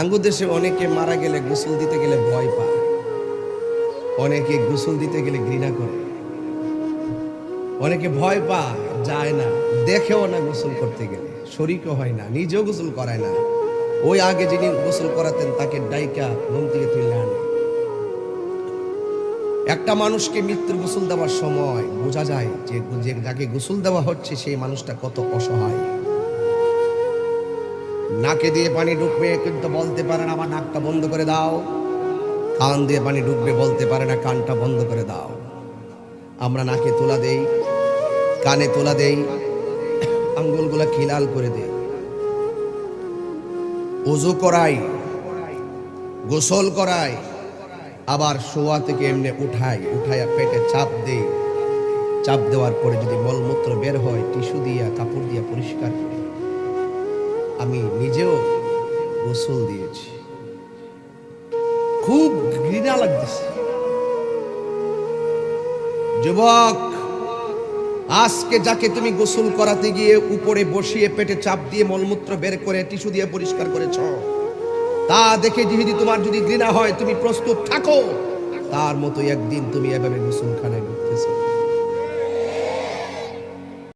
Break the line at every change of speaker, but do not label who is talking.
আঙ্গু দেশে অনেকে মারা গেলে গোসল দিতে গেলে ভয় পায়, অনেকে গোসল দিতে গেলে ঘৃণা করে, অনেকে ভয় পায়, যায় না, দেখেও না গোসল করতে গেলে, শরীকও হয় না, নিজেও গোসল করায় না। ওই আগে যিনি গোসল করাতেন তাকে ডাইকা ঘুম থেকে তুলে আনে। একটা মানুষকে মৃত্যুর গোসল দেওয়ার সময় বোঝা যায় যে যাকে গোসল দেওয়া হচ্ছে সেই মানুষটা কত অসহায়। নাকে দিয়ে পানি ঢুকবে কিন্তু বলতে পারে না আমার নাকটা বন্ধ করে দাও, কান দিয়ে পানি ঢুকবে বলতে পারে না কানটা বন্ধ করে দাও। আমরা নাকে তোলা দেই, কানে তোলা দেই, আঙ্গুলগুলা খিলাল করে দেই, ওযু করাই, গোসল করাই, আবার শোয়া থেকে এমনি উঠাইয়া পেটে চাপ দেই। চাপ দেওয়ার পরে যদি মলমূত্র বের হয় টিস্যু দিয়া কাপড় দিয়া পরিষ্কার করি। আমি নিজেও গোসল দিয়েছি, খুব ঘৃণা লাগতেছে। যুবক, আজকে যাকে তুমি গোসল করাতে গিয়ে উপরে বসিয়ে পেটে চাপ দিয়ে মলমূত্র বের করে টিস্যু দিয়ে পরিষ্কার করেছ, তা দেখে যদি তোমার যদি ঘৃণা হয় তুমি প্রস্তুত থাকো, তার মতো একদিন তুমি এভাবে গোসলখানায় ঢুকতেছো।